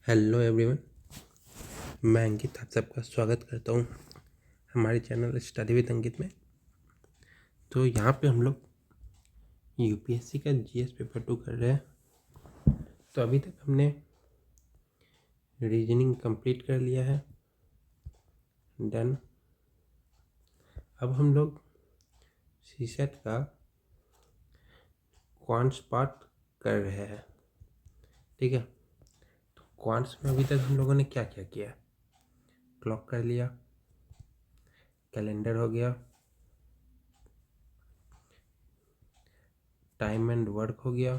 Hello everyone, मैं अंकित आप सबका स्वागत करता हूँ हमारे चैनल स्टडी विद अंकित में। तो यहाँ पे हम लोग यूपीएससी का जीएस पेपर 2 कर रहे हैं। तो अभी तक हमने रीजनिंग कंप्लीट कर लिया है, डन। अब हम लोग सीसेट का क्वांट्स पार्ट कर रहे हैं, ठीक है। तो क्वांट्स में अभी तक हम लोगों ने क्या क्या किया? क्लॉक कर लिया, कैलेंडर हो गया, टाइम एंड वर्क हो गया,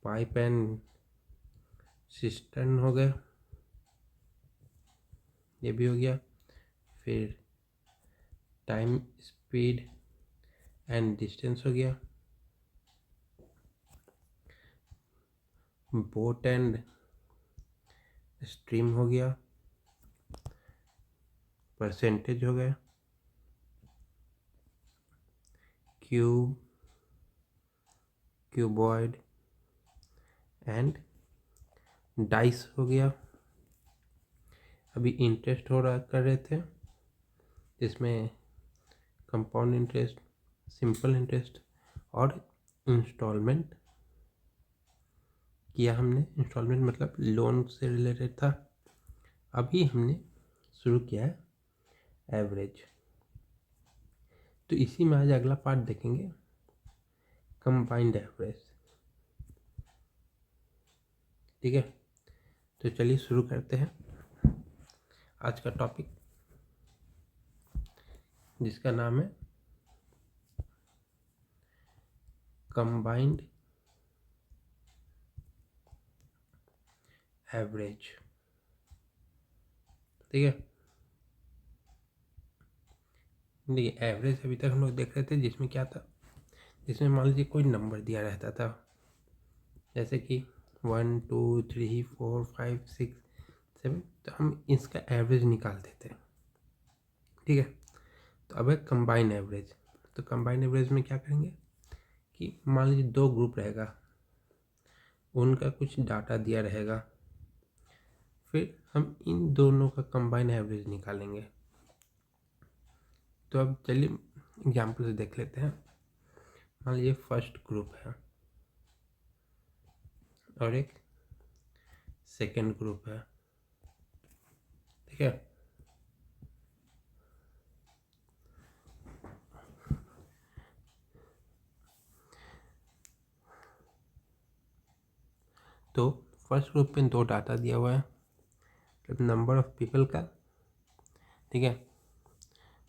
पाइप एंड सिस्टर्न हो गया, ये भी हो गया। फिर टाइम, स्पीड एंड डिस्टेंस हो गया, बोट एंड स्ट्रीम हो गया, परसेंटेज हो गया, क्यूब, क्यूबॉइड एंड डाइस हो गया। अभी इंटरेस्ट हो रहा कर रहे थे, जिसमें कंपाउंड इंटरेस्ट, सिंपल इंटरेस्ट और इंस्टॉलमेंट किया हमने। इंस्टॉलमेंट मतलब लोन से रिलेटेड था। अभी हमने शुरू किया है एवरेज। तो इसी में आज अगला पार्ट देखेंगे, कंबाइंड एवरेज, ठीक है। तो चलिए शुरू करते हैं आज का टॉपिक, जिसका नाम है कंबाइंड एवरेज, ठीक है। देखिए, एवरेज अभी तक हम लोग देख रहे थे, जिसमें क्या था, जिसमें मान लीजिए कोई नंबर दिया रहता था, जैसे कि 1 2 3 4 5 6 7, तो हम इसका एवरेज निकालते थे, ठीक है। तो अब है कंबाइन एवरेज। तो कंबाइन एवरेज में क्या करेंगे कि मान लीजिए दो ग्रुप रहेगा, उनका कुछ डाटा दिया रहेगा, फिर हम इन दोनों का कंबाइन एवरेज निकालेंगे। तो अब चलिए एग्जाम्पल से देख लेते हैं। मान लीजिए फर्स्ट ग्रुप है और एक सेकेंड ग्रुप है, ठीक है। तो फर्स्ट ग्रुप में दो डाटा दिया हुआ है, नंबर ऑफ पीपल का, ठीक है,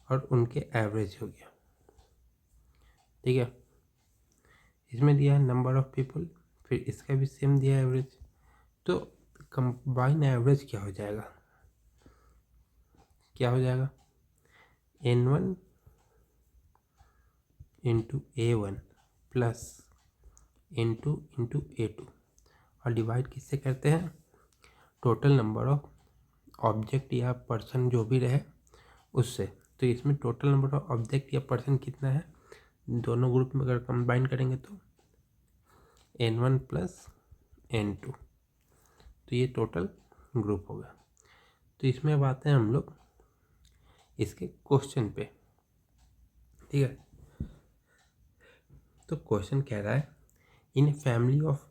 और उनके एवरेज हो गया, ठीक है। इसमें दिया है नंबर ऑफ पीपल, फिर इसका भी सेम दिया है एवरेज। तो कंबाइन एवरेज क्या हो जाएगा, N1 into A1 plus N2 into A2, और डिवाइड किससे करते हैं, टोटल नंबर ऑफ ऑब्जेक्ट या पर्सन जो भी रहे उससे। तो इसमें टोटल नंबर ऑफ ऑब्जेक्ट या पर्सन कितना है, दोनों ग्रुप में अगर कंबाइन करेंगे तो N1 प्लस N2, तो ये टोटल ग्रुप होगा। तो इसमें अब आते हैं हम लोग इसके क्वेश्चन पे, ठीक है। तो क्वेश्चन कह रहा है, in family of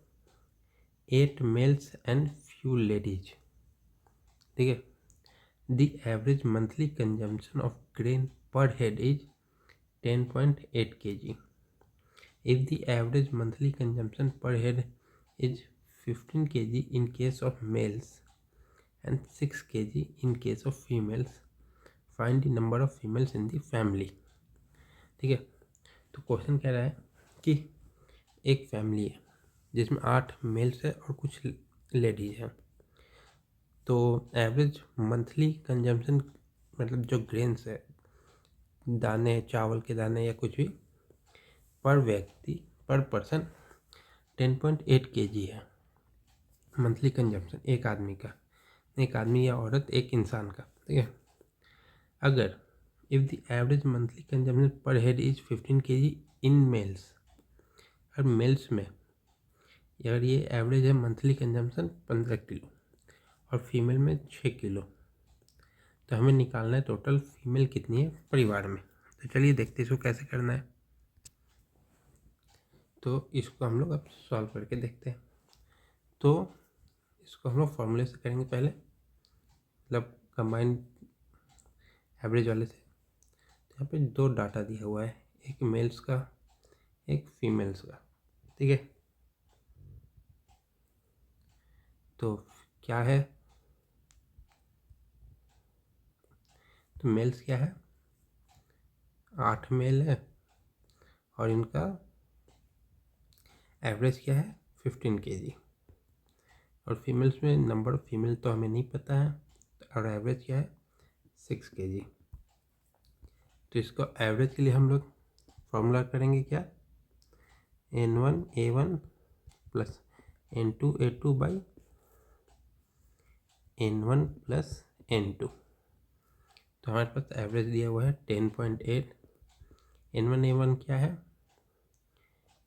8 mails and few ladies, ठीक है, the average monthly consumption of grain पर head is 10.8 kg. If the average monthly consumption per head is 15 kg in case of males and 6 kg in case of females, find the number of females in the family, ठीक है। तो question कह रहा है कि एक family है जिसमें 8 मेल्स है और कुछ लेडीज हैं। तो एवरेज मंथली कंजम्पशन मतलब जो ग्रेन्स है, दाने, चावल के दाने या कुछ भी, पर व्यक्ति, पर पर्सन 10.8 kg है मंथली कंजम्पशन, एक आदमी का, एक आदमी या औरत, एक इंसान का, ठीक है। अगर if the average monthly consumption पर head is 15 kg in males, और मेल्स में अगर ये एवरेज है मंथली कंजम्पशन 15 किलो और फीमेल में 6 किलो, तो हमें निकालना है टोटल फीमेल कितनी है परिवार में। तो चलिए देखते हैं इसको कैसे करना है। तो इसको हम लोग अब सॉल्व करके देखते हैं। तो इसको हम लोग फॉर्मूले से करेंगे पहले, मतलब कंबाइंड एवरेज वाले से। तो यहाँ पे दो डाटा दिया हुआ है, एक मेल्स का एक फीमेल्स का, ठीक है। तो क्या है, तो मेल्स क्या है, 8 मेल है और इनका एवरेज क्या है 15 kg। और फीमेल्स में नंबर ऑफ फीमेल तो हमें नहीं पता है, और एवरेज क्या है 6 kg। तो इसको एवरेज के लिए हम लोग फॉर्मूला करेंगे क्या, N1 A1 plus N2 A2 by N1 plus N2। तो हमारे पास एवरेज दिया हुआ है 10.8। N1 A1 क्या है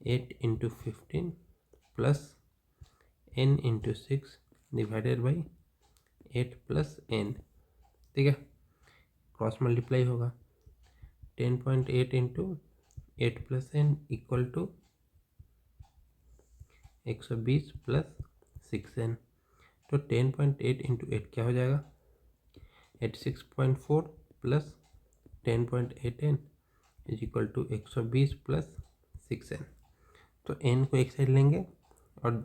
8 into 15 plus N into 6 divided by 8 plus N, ठीक है। क्रॉस मल्टीप्लाई होगा, 10.8 into 8 plus N equal to 120 plus 6N। तो 10.8 इंटू 8 क्या हो जाएगा 86.4 plus 10.8N is equal to 120 plus 6N। तो N को एक साइड लेंगे और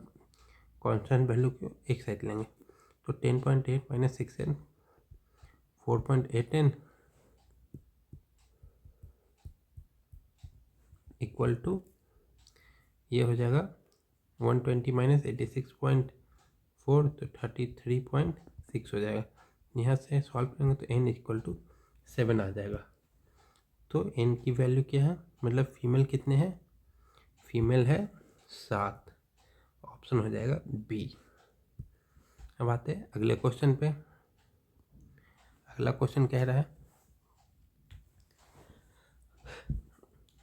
कांस्टेंट वैल्यू को एक साइड लेंगे। तो 10.8 minus 6N 4.8N equal to ये हो जाएगा 120 माइनस 86.4 तो 33.6 हो जाएगा। यहाँ से सॉल्व करेंगे तो n इक्वल टू 7 आ जाएगा। तो n की वैल्यू क्या है, मतलब फीमेल कितने हैं, फीमेल है 7, ऑप्शन हो जाएगा बी। अब आते हैं अगले क्वेश्चन पे। अगला क्वेश्चन कह रहा है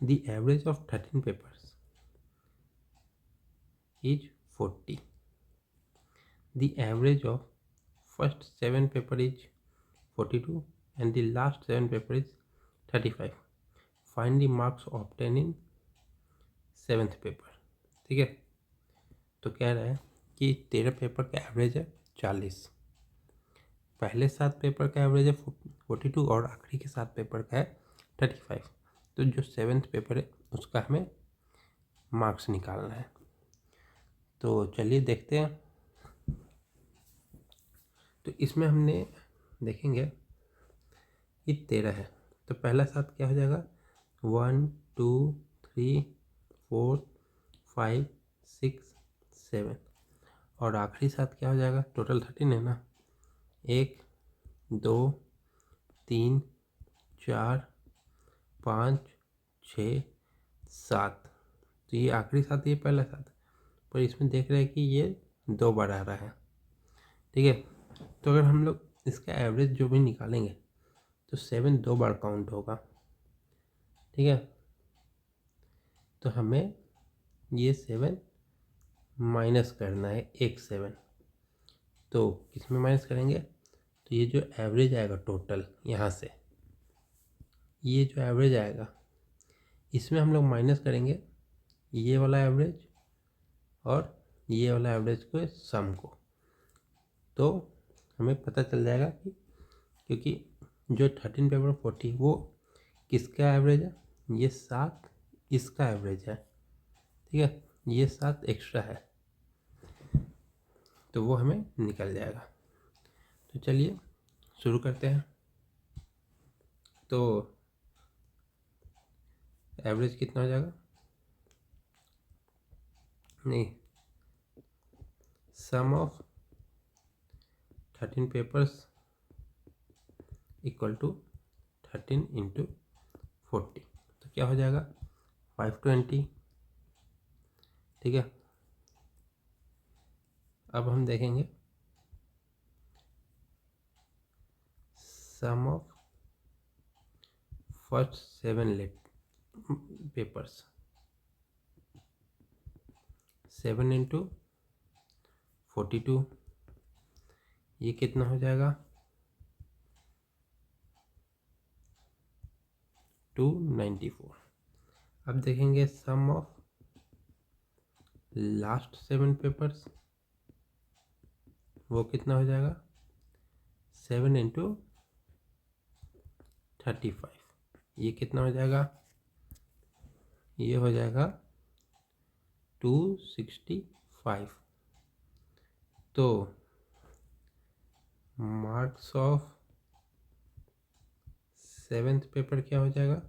the average of 13 papers is 40। The average of first 7 paper is 42 and the last 7 paper is 35. Find the marks obtained in 7th paper, ठीक है। तो कह रहा है कि 13 पेपर का एवरेज है 40, पहले 7 पेपर का एवरेज है 42 और आखिरी के 7 पेपर का है 35। तो जो 7th पेपर है उसका हमें मार्क्स निकालना है। तो चलिए देखते हैं। तो इसमें हमने देखेंगे ये 13 है, तो पहला 7 क्या हो जाएगा 1 2 3 4 5 6 7 और आखिरी 7 क्या हो जाएगा, टोटल 13 है ना, 1 2 3 4 5 6 7। तो ये आखिरी 7 ये पहला 7, पर इसमें देख रहे हैं कि ये 2 बार आ रहा है, ठीक है। तो अगर हम लोग इसका एवरेज जो भी निकालेंगे तो 7 2 बार काउंट होगा, ठीक है। तो हमें ये 7 माइनस करना है, एक 7। तो किस में माइनस करेंगे, तो ये जो एवरेज आएगा टोटल यहाँ से, ये जो एवरेज आएगा इसमें हम लोग माइनस करेंगे ये वाला एवरेज और ये वाला एवरेज को सम को। तो हमें पता चल जाएगा कि क्योंकि जो 13 पेपर 40 वो किसका एवरेज है, ये 7 इसका एवरेज है, ठीक है, ये 7 एक्स्ट्रा है, तो वो हमें निकल जाएगा। तो चलिए शुरू करते हैं। तो एवरेज कितना हो जाएगा, नहीं, sum of 13 papers equal to 13 into 40। तो क्या हो जाएगा 520, ठीक है। अब हम देखेंगे सम ऑफ फर्स्ट 7 पेपर्स, 7 इंटू 42, ये कितना हो जाएगा 294। अब देखेंगे सम ऑफ लास्ट 7 पेपर्स, वो कितना हो जाएगा 7 इंटू 35, ये कितना हो जाएगा, ये हो जाएगा 265। तो मार्क्स ऑफ 7th पेपर क्या हो जाएगा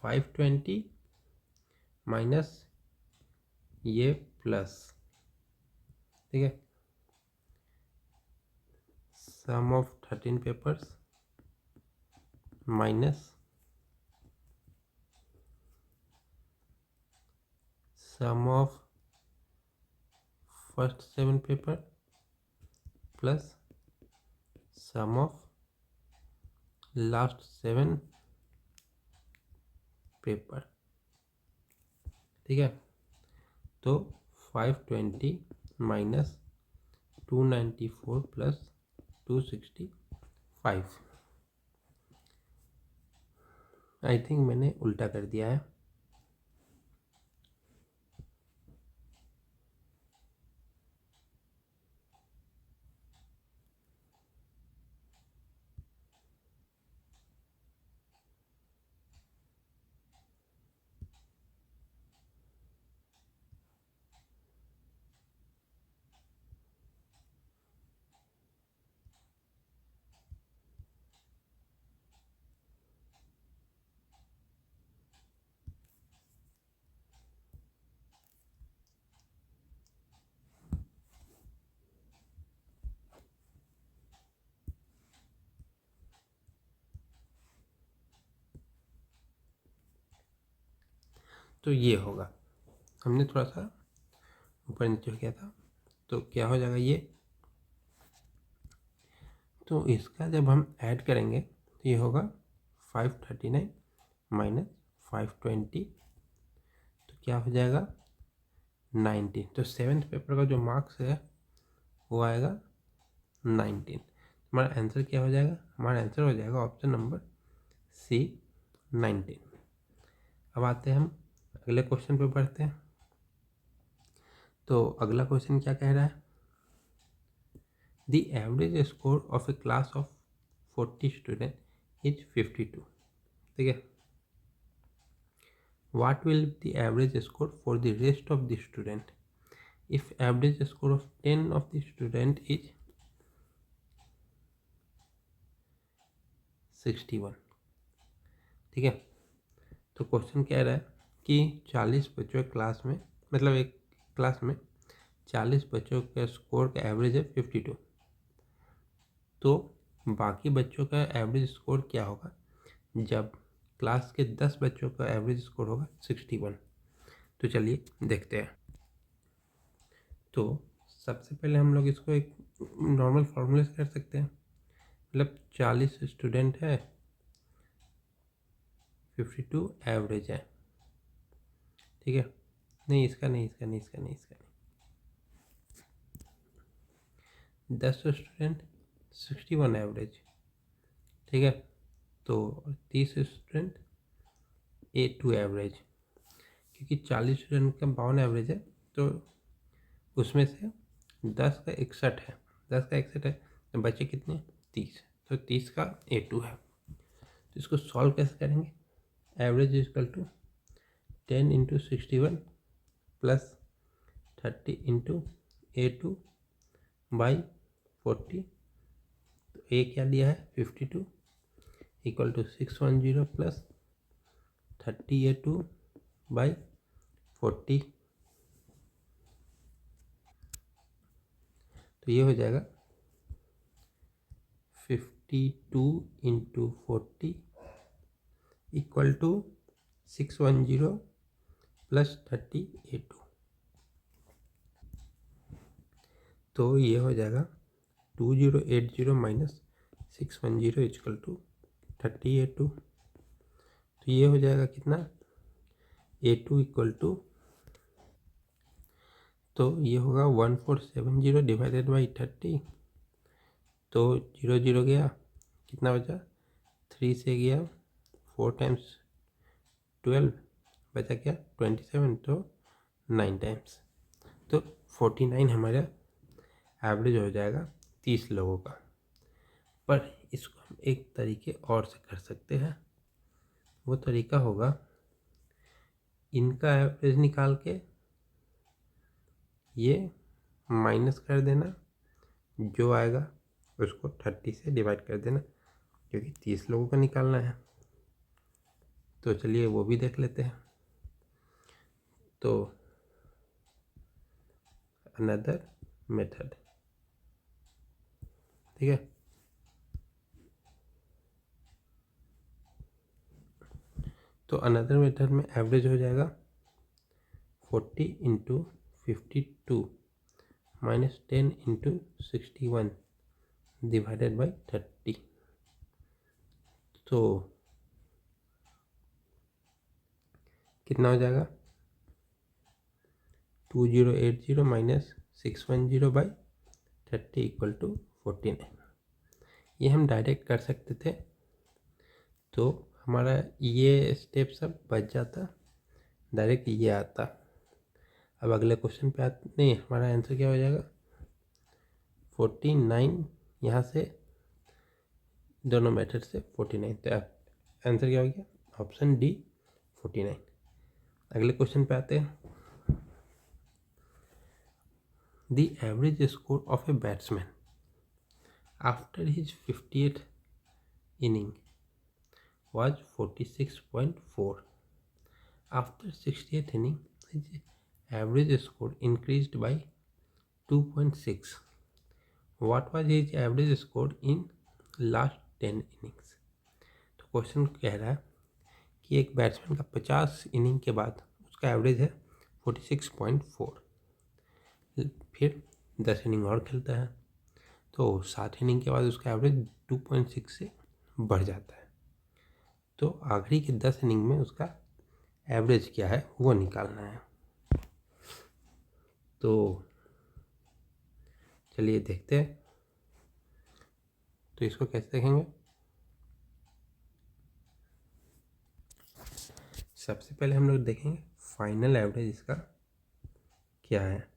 520 माइनस ये प्लस, ठीक है, sum of 13 papers minus sum of first 7 paper plus sum of last 7 paper, ठीक है। तो 520 माइनस 294 प्लस 265, आई थिंक मैंने उल्टा कर दिया है। तो ये होगा, हमने थोड़ा सा ऊपर नीचे किया था, तो क्या हो जाएगा ये, तो इसका जब हम ऐड करेंगे तो ये होगा 539 माइनस 520, तो क्या हो जाएगा 19। तो 7th पेपर का जो मार्क्स है वो आएगा 19। हमारा आंसर क्या हो जाएगा, हमारा आंसर हो जाएगा ऑप्शन नंबर सी 19। अब आते हैं हम अगले क्वेश्चन पे बढ़ते हैं। तो अगला क्वेश्चन क्या कह रहा है, the average score of A class of 40 student is 52, ठीक है। What will be the average score for the rest of the student if average score of 10 of the student is 61, ठीक है। तो क्वेश्चन कह रहा है कि 40 बच्चों क्लास में, मतलब एक क्लास में 40 बच्चों का स्कोर का एवरेज है 52, तो बाकी बच्चों का एवरेज स्कोर क्या होगा जब क्लास के 10 बच्चों का एवरेज स्कोर होगा 61। तो चलिए देखते हैं। तो सबसे पहले हम लोग इसको एक नॉर्मल फार्मूले से कर सकते हैं, मतलब 40 स्टूडेंट है, 52 एवरेज है, ठीक है। नहीं इसका नहीं, इसका नहीं, इसका नहीं, इसका नहीं, 10 स्टूडेंट 61 एवरेज, ठीक है। तो 30 स्टूडेंट 82 एवरेज, क्योंकि 40 स्टूडेंट का 52 एवरेज है, तो उसमें से 10 का 61 है, 10 का 61 है, तो बचे कितने 30, तो 30 का 82 है। तो इसको सॉल्व कैसे करेंगे, average is equal to 10 into 61 plus 30 into 82 by 40, तो ए क्या दिया है 52 इक्वल टू 610 प्लस 30 बाई 40, तो ये हो जाएगा 52 इंटू 40 इक्वल टू 610 प्लस 30 तो ये हो जाएगा 2080 माइनस 610 इक्वल टू 30 तो ये हो जाएगा कितना, A2 इक्वल टू, तो ये होगा 1470 डिवाइडेड बाई 30, तो 0 0 गया, कितना बचा, 3 से गया 4 टाइम्स 12, बचा क्या 27, तो 9 टाइम्स, तो 49 हमारा एवरेज हो जाएगा 30 लोगों का। पर इसको हम एक तरीके और से कर सकते हैं, वो तरीका होगा इनका एवरेज निकाल के ये माइनस कर देना, जो आएगा उसको 30 से डिवाइड कर देना, क्योंकि 30 लोगों का निकालना है। तो चलिए वो भी देख लेते हैं। तो अनदर मेथड, ठीक है, तो अनदर मेथड में एवरेज हो जाएगा 40 into 52 minus 10 into 61 divided by 30, तो कितना हो जाएगा 2080 माइनस 610 बाई 30 इक्वल टू 49। ये हम डायरेक्ट कर सकते थे, तो हमारा ये स्टेप सब बच जाता, डायरेक्ट ये आता। अब अगले क्वेश्चन पे आते, नहीं हमारा आंसर क्या हो जाएगा 49, यहाँ से दोनों मेथड से 49, तो आंसर क्या हो गया ऑप्शन डी 49। अगले क्वेश्चन पे आते हैं। The average score of a batsman after his 50th inning was 46.4. After 60th inning, his average score increased by 2.6. What was his average score in last 10 innings? तो question कह रहा है कि एक बैट्समैन का 50 इनिंग के बाद उसका एवरेज है 46.4, फिर 10 इनिंग और खेलता है तो 7 इनिंग के बाद उसका एवरेज 2.6 से बढ़ जाता है। तो आखिरी के 10 इनिंग में उसका एवरेज क्या है वो निकालना है। तो चलिए देखते हैं। तो इसको कैसे देखेंगे, सबसे पहले हम लोग देखेंगे फाइनल एवरेज इसका क्या है।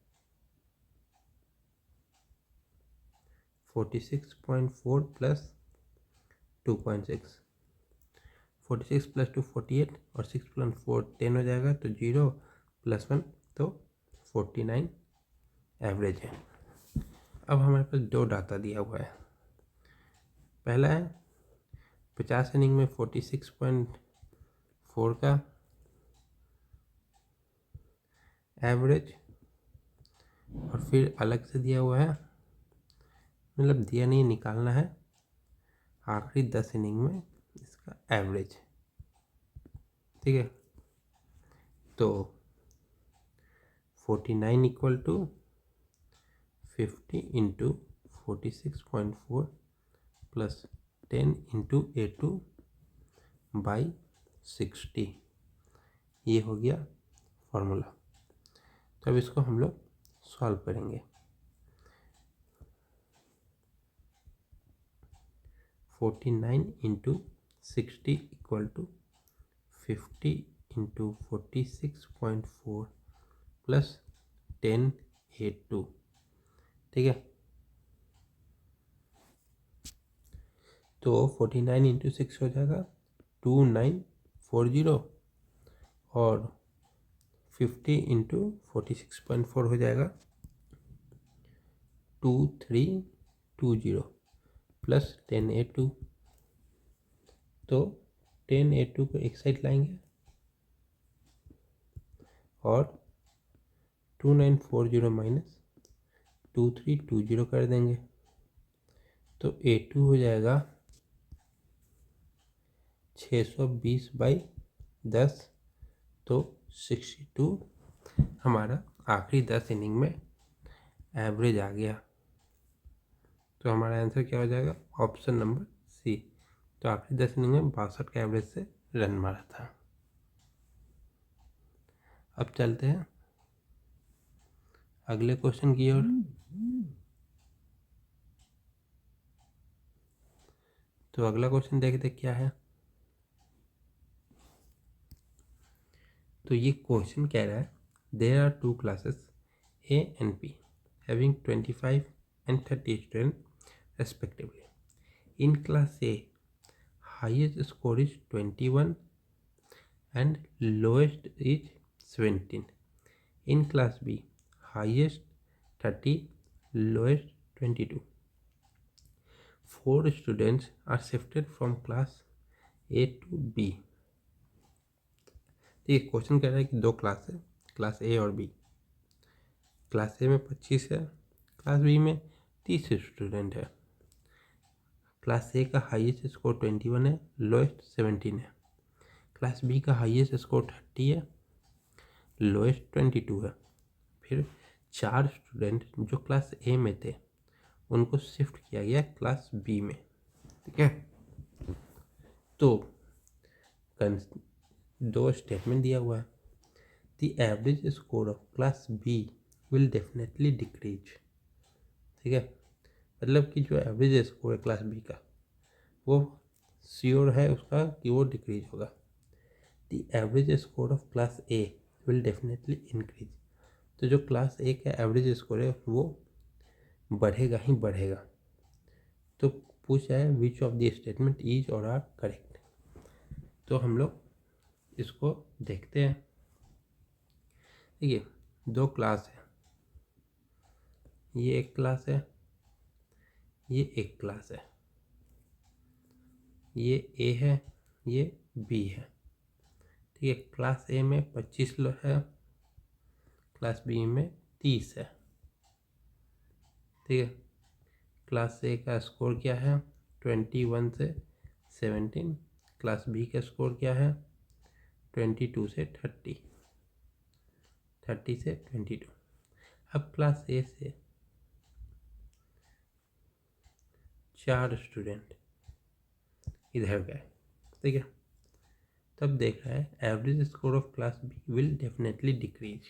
46.4 प्लस 2.6, 46 प्लस 2 48 और 6 प्लस 4 10 हो जाएगा, तो 0 प्लस 1 तो 49 एवरेज है। अब हमारे पास दो डाटा दिया हुआ है। पहला है 50 इनिंग में 46.4 का एवरेज, और फिर अलग से दिया हुआ है, मतलब दिया नहीं, निकालना है आखिरी 10 इनिंग में इसका एवरेज, ठीक है। तो 49 equal to 50 into 46.4 plus 10 into A2 by 60, ये हो गया फॉर्मूला। तो अब इसको हम लोग सॉल्व करेंगे। 49 into 60 equal to 50 into 46.4 plus 10 A2, ठीक है। तो 49 इंटू 6 हो जाएगा 2940, और 50 इंटू 46.4 हो जाएगा 2320 प्लस 10A2, तो 10A2 को एक साइड लाएंगे और 2940 माइनस 2320 कर देंगे, तो A2 हो जाएगा 620 बाई 10, तो 62 हमारा आखिरी 10 इनिंग में एवरेज आ गया। तो हमारा आंसर क्या हो जाएगा ऑप्शन नंबर सी। तो आखिरी 10 इनिंग में 62 का एवरेज से रन मारा था। अब चलते हैं अगले क्वेश्चन की ओर। तो अगला क्वेश्चन देखते क्या है। तो ये क्वेश्चन कह रहा है there are two classes A and B having 25 and 30 students respectively. In class A, highest score is 21 and lowest is 17. In class B, highest 30, lowest 22. 4 students are shifted from class A to B. ये question कह रहा है कि दो class है, class ए और B. Class ए में 25 है, क्लास बी में 30 स्टूडेंट है। क्लास ए का हाईएस्ट स्कोर 21 है, लोएस्ट 17 है। क्लास बी का हाईएस्ट स्कोर 30 है, लोएस्ट 22 है। फिर 4 स्टूडेंट जो क्लास ए में थे उनको शिफ्ट किया गया क्लास बी में। ठीक है, तो दो स्टेटमेंट दिया हुआ है। The average score of class B will definitely decrease. ठीक है, मतलब कि जो एवरेज स्कोर है क्लास बी का वो श्योर है उसका कि वो डिक्रीज होगा। The average score of class A will definitely increase. तो जो क्लास ए का एवरेज स्कोर है वो बढ़ेगा ही बढ़ेगा। तो पूछा है which of the statement is और आर करेक्ट। तो हम लोग इसको देखते हैं। देखिए, दो क्लास है, ये एक क्लास है, ये एक क्लास है, ये ए है, ये बी है। ठीक है, क्लास ए में 25 लोग है, क्लास बी में 30 है। ठीक है, क्लास ए का स्कोर क्या है 21 से 17, क्लास बी का स्कोर क्या है 22 से 30, 30 से 22। अब क्लास ए से 4 स्टूडेंट इधर गए। ठीक है, तब देख रहा है average score of class B will definitely decrease.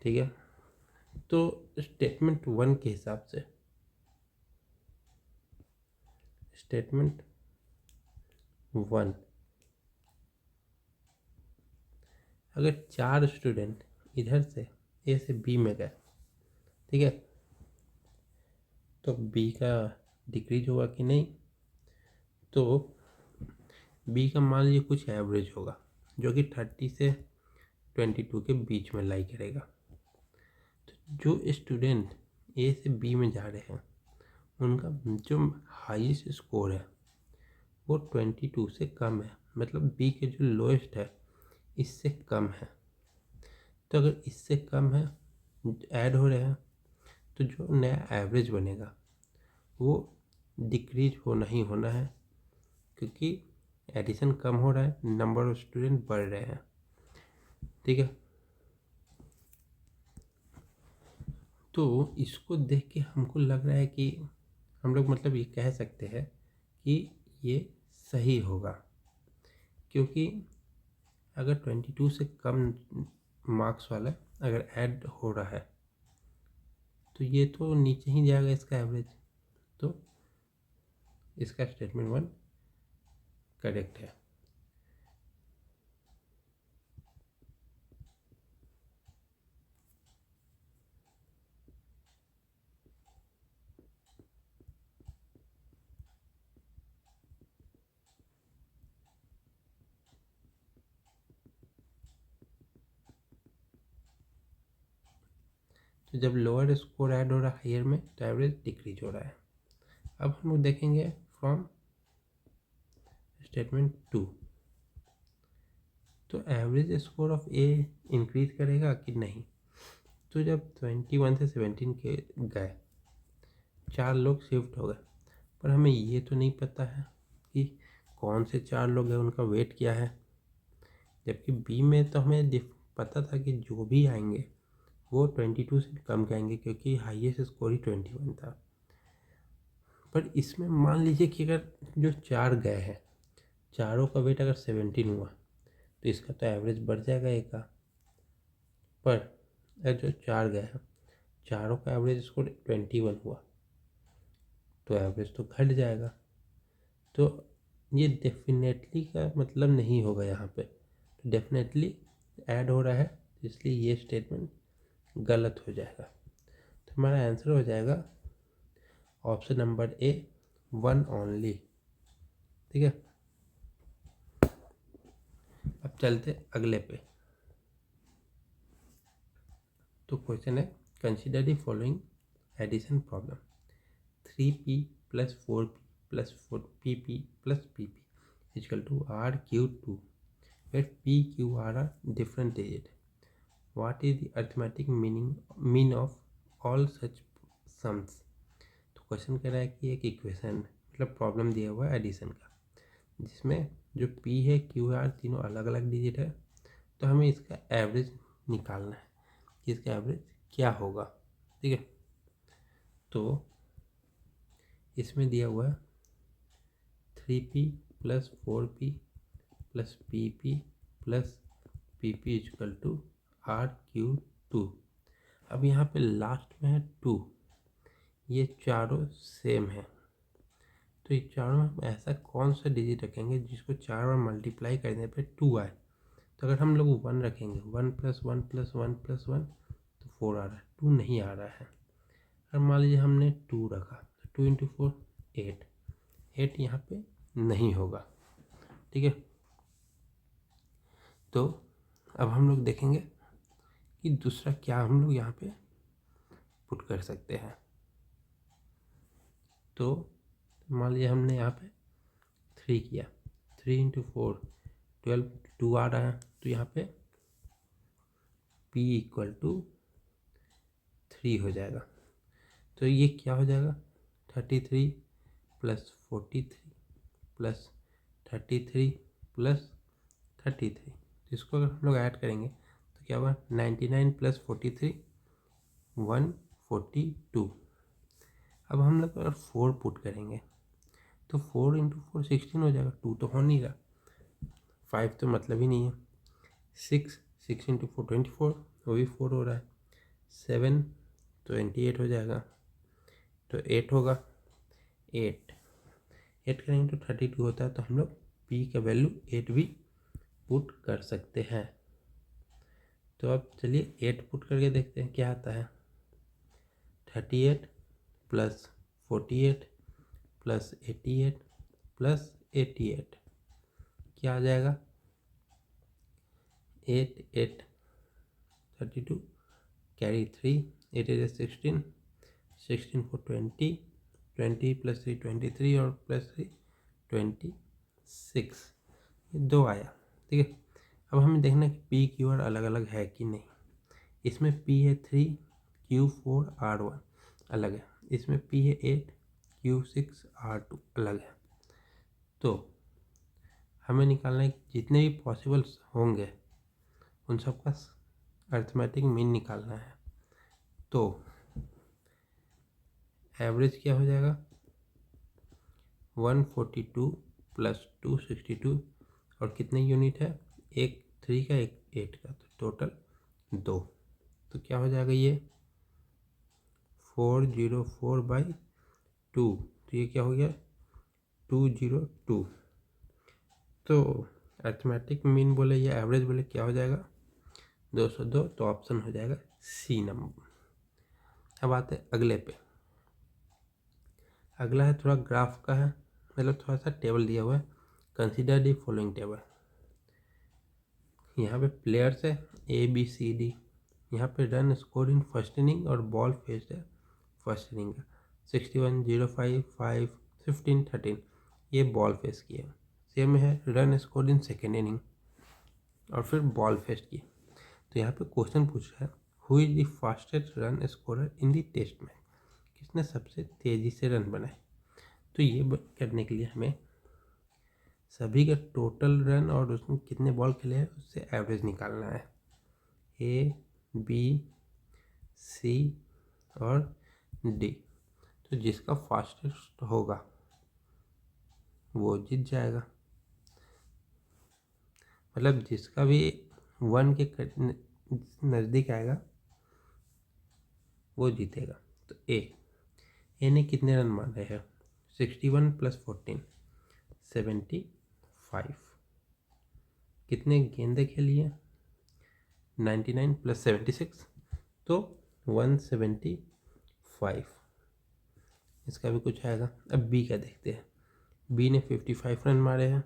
ठीक है, तो स्टेटमेंट 1 के हिसाब से, स्टेटमेंट 1, अगर 4 स्टूडेंट इधर से ए से बी में गए, ठीक है, तो बी का डिक्रीज होगा कि नहीं। तो बी का मान लीजिए कुछ एवरेज होगा जो कि 30 से 22 के बीच में लाई करेगा। तो जो स्टूडेंट ए से बी में जा रहे हैं उनका जो हाईएस्ट स्कोर है वो 22 से कम है, मतलब बी के जो लोएस्ट है इससे कम है। तो अगर इससे कम है ऐड हो रहे हैं तो जो नया एवरेज बनेगा वो डिक्रीज होना ही होना है, क्योंकि एडिशन कम हो रहा है, नंबर ऑफ स्टूडेंट बढ़ रहे हैं। ठीक है, तो इसको देख के हमको लग रहा है कि हम लोग मतलब ये कह सकते हैं कि ये सही होगा, क्योंकि अगर 22 से कम मार्क्स वाला अगर ऐड हो रहा है तो ये तो नीचे ही जाएगा इसका एवरेज। तो इसका स्टेटमेंट 1 करेक्ट है। तो जब लोअर स्कोर ऐड हो रहा है हायर में तो एवरेज डिक्रीज हो रहा है। अब हम लोग देखेंगे फ्रॉम स्टेटमेंट 2। तो average score of A increase करेगा कि नहीं। तो जब 21 से 17 के गए 4 लोग शिफ्ट हो गए, पर हमें ये तो नहीं पता है कि कौन से 4 लोग हैं, उनका वेट क्या है। जबकि बी में तो हमें पता था कि जो भी आएंगे वो 22 से कम के आएंगे, क्योंकि हाईएस्ट स्कोर ही 21 था। पर इसमें मान लीजिए कि अगर जो 4 गए हैं चारों का वेट अगर 17 हुआ तो इसका तो एवरेज बढ़ जाएगा एक का, पर जो 4 गया चारों का एवरेज इसको 21 हुआ तो एवरेज तो घट जाएगा। तो ये डेफिनेटली का मतलब नहीं होगा यहाँ पे, तो डेफिनेटली ऐड हो रहा है, इसलिए ये स्टेटमेंट गलत हो जाएगा। तो हमारा आंसर हो जाएगा ऑप्शन नंबर ए, 1 ओनली। ठीक है, अब चलते अगले पे। तो क्वेश्चन है, consider the following addition problem. 3p plus 4p plus 4pp plus pp is equal to rq2, where p, q, r are different digits. What is the arithmetic mean of all such sums? तो question कह रहा है कि एक equation मतलब problem दिया हुआ है एडिशन का, जिसमें जो p है, q है, r तीनों अलग अलग डिजिट है। तो हमें इसका एवरेज निकालना है कि इसका एवरेज क्या होगा। ठीक है, तो इसमें दिया हुआ है 3p plus 4p plus pp plus pp equal to rq2। अब यहाँ पे लास्ट में है 2, ये चारों सेम है, तो ये चारों में हम ऐसा कौन सा डिजिट रखेंगे जिसको 4 बार मल्टीप्लाई करने पे 2 आए। तो अगर हम लोग 1 रखेंगे, 1 प्लस 1 प्लस 1 प्लस 1 तो 4 आ रहा है, 2 नहीं आ रहा है। और मान लीजिए हमने 2 रखा तो 2 इंटू 4 8, 8 यहाँ पे नहीं होगा। ठीक है, तो अब हम लोग देखेंगे कि दूसरा क्या हम लोग यहाँ पे पुट कर सकते हैं। तो मान लीजिए हमने यहाँ पे 3 किया, 3 इंटू 4 12, 2 आ रहा है, तो यहाँ पे p इक्वल टू 3 हो जाएगा। तो ये क्या हो जाएगा, 33 प्लस 43 प्लस 33 प्लस 33। इसको अगर हम लोग ऐड करेंगे तो क्या होगा, 99 प्लस 43 142। अब हम लोग अगर 4 पुट करेंगे तो 4 इंटू 4 16 हो जाएगा, 2 तो हो नहीं रहा, 5 तो मतलब ही नहीं है। 6 इंटू 4 24, वो भी 4 हो रहा है। 7 28 हो जाएगा, तो 8 होगा। 8 करेंगे तो 32 होता है, तो हम लोग p का वैल्यू 8 भी पुट कर सकते हैं। तो अब चलिए 8 पुट करके देखते हैं क्या आता है। 38 प्लस 48 प्लस 88 प्लस 88 क्या आ जाएगा, 8 8 32 कैरी 3, 8 8 16, 16 for 20, 20 प्लस 3 23 और प्लस 3 26, ये 2 आया। ठीक है, अब हमें देखना है कि पी क्यू आर अलग अलग है कि नहीं। इसमें p है 3, q4 r1 अलग है, इसमें p है 8, q6 r2 अलग है। तो हमें निकालना है कि जितने भी पॉसिबल होंगे उन सब का अर्थमेटिक मीन निकालना है। तो एवरेज क्या हो जाएगा, 142 प्लस 262 और कितने यूनिट है, एक 3 का एक 8 का, तो टोटल 2। तो क्या हो जाएगा ये 404/2, तो ये क्या हो गया 202। तो अर्थमेटिक मीन बोले या एवरेज बोले क्या हो जाएगा 202, तो ऑप्शन हो जाएगा सी नंबर। अब आते हैं अगले पे। अगला है थोड़ा ग्राफ का है, मतलब थोड़ा सा टेबल दिया हुआ है। Consider the following table. यहाँ पे प्लेयर्स है ABCD, यहाँ पे run score in first inning और बॉल फेस्ड है फर्स्ट इनिंग का 61 05 5 15 13, ये बॉल फेस की है। सेम है run score in second inning और फिर बॉल फेस्ट की। तो यहाँ पे क्वेश्चन पूछ रहा है, who is the fastest run scorer in the test match, किसने सबसे तेज़ी से रन बनाए। तो ये करने के लिए हमें सभी का टोटल रन और उसमें कितने बॉल खेले हैं उससे एवरेज निकालना है। A, B, C और D। तो जिसका फास्टेस्ट होगा वो जीत जाएगा। मतलब जिसका भी 1 के नज़दीक आएगा वो जीतेगा। तो ए ने कितने रन मारे हैं? 61 + 14 75। कितने गेंदे खेली है? 99 + 76 तो 175। इसका भी कुछ आएगा। अब बी का देखते हैं। बी ने 55 रन मारे हैं।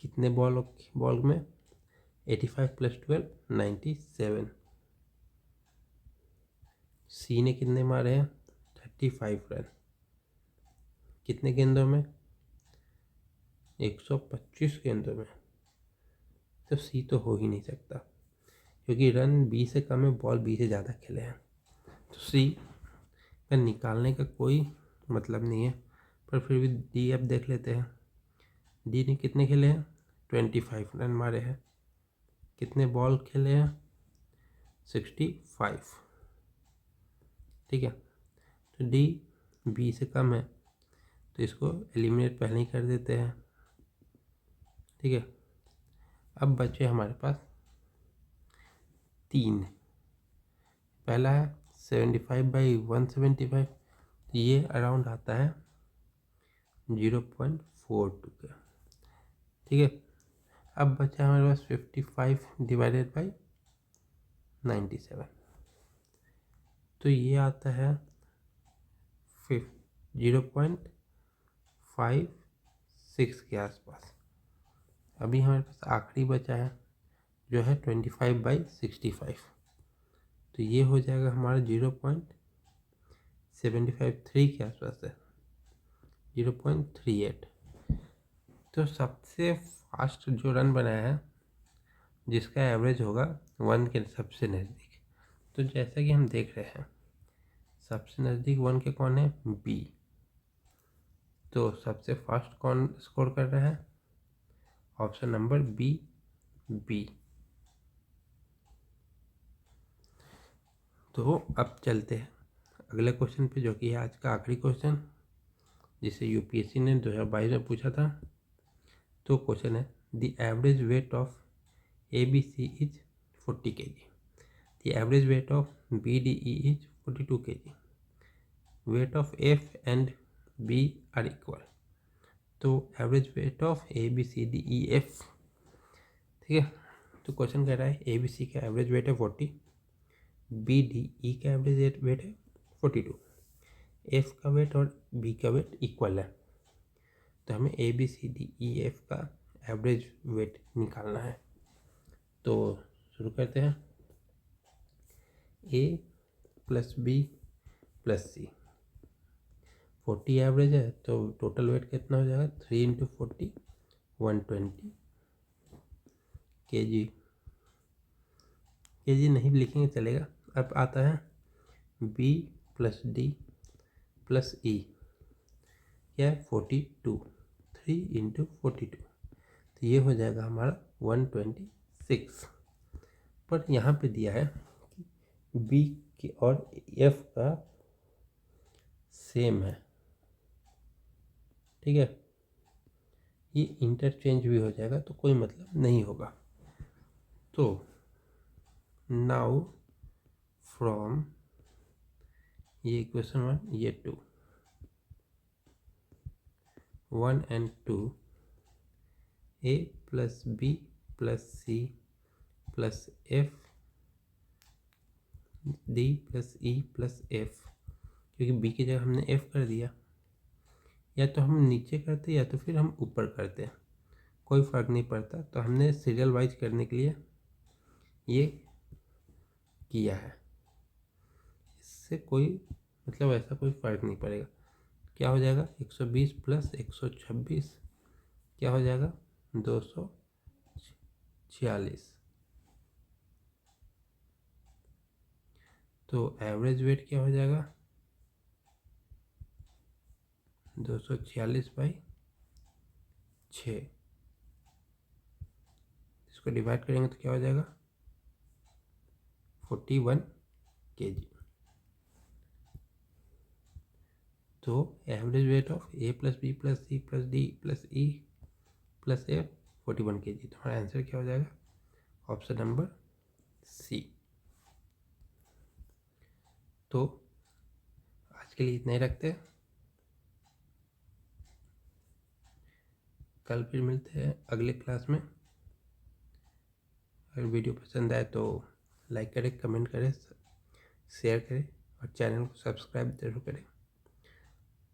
कितने बॉल में? 85 + 12 97। सी ने कितने मारे हैं? 35 रन। कितने गेंदों में? 125 गेंदों में। तो सी तो हो ही नहीं सकता, क्योंकि रन बी से कम है, बॉल बी से ज़्यादा खेले हैं। तो सी का निकालने का कोई मतलब नहीं है। पर फिर भी डी अब देख लेते हैं। डी ने कितने खेले हैं? 25 रन मारे हैं। कितने बॉल खेले हैं? 65। ठीक है, तो डी बी से कम है, तो इसको एलिमिनेट पहले ही कर देते हैं। ठीक है, अब बचे हमारे पास 3। पहला है 75/175, तो ये अराउंड आता है 0.42 का। ठीक है, अब बचा हमारे पास 55 ÷ 97, तो ये आता है 0.56 के आसपास। अभी हमारे पास आखिरी बचा है जो है 25/65, तो ये हो जाएगा हमारा 0.753 के आसपास है, 0.38। तो सबसे फास्ट जो रन बनाया है जिसका एवरेज होगा 1 के सबसे नज़दीक, तो जैसा कि हम देख रहे हैं सबसे नज़दीक 1 के कौन है? बी। तो सबसे फास्ट कौन स्कोर कर रहा है? Option number B. तो अब चलते हैं अगले क्वेश्चन पे, जो कि है आज का आखिरी क्वेश्चन, जिसे यूपीएससी ने 2022 में पूछा था। तो क्वेश्चन है the average weight of ABC is 40 kg, the average weight of BDE is 42 kg, weight of F and B are equal. तो एवरेज वेट ऑफ ABCDEF। ठीक है, तो क्वेश्चन कह रहा है ABC का एवरेज वेट है 40, BDE का एवरेज वेट है 42, F का वेट और B का वेट इक्वल है। तो हमें ABCDEF का एवरेज वेट निकालना है। तो शुरू करते हैं। A + B + C 40 एवरेज है, तो टोटल वेट कितना हो जाएगा? 3 × 40 120 kg। kg नहीं लिखेंगे चलेगा। अब आता है B + D + E, क्या है? 42, 3 × 42, तो ये हो जाएगा हमारा 126। पर यहाँ पे दिया है B के और F का सेम है। ठीक है, ये इंटरचेंज भी हो जाएगा तो कोई मतलब नहीं होगा। तो नाउ फ्रॉम ये इक्वेशन 1, ये 2, 1 and 2, A + B + C + F D + E + F, क्योंकि B की जगह हमने F कर दिया। या तो हम नीचे करते या तो फिर हम ऊपर करते, कोई फ़र्क नहीं पड़ता। तो हमने सीरियल वाइज करने के लिए ये किया है, इससे कोई मतलब ऐसा कोई फ़र्क नहीं पड़ेगा। क्या हो जाएगा? 120 + 126 क्या हो जाएगा? 246। तो एवरेज वेट क्या हो जाएगा? 246/6। इसको डिवाइड करेंगे तो क्या हो जाएगा? 41 kg। तो average weight of A + B + C + D + E plus A 41 kg। तो हमारा आंसर क्या हो जाएगा? Option number C. तो आज के लिए इतना ही रखते हैं, कल फिर मिलते हैं अगले क्लास में। अगर वीडियो पसंद आए तो लाइक करें, कमेंट करें, शेयर करें और चैनल को सब्सक्राइब जरूर करें।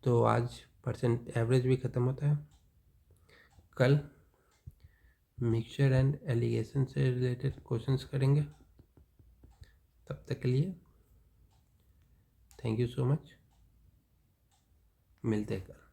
तो आज परसेंट एवरेज भी ख़त्म होता है, कल मिक्सचर एंड एलिगेशन से रिलेटेड क्वेश्चंस करेंगे। तब तक के लिए थैंक यू सो मच, मिलते हैं कल।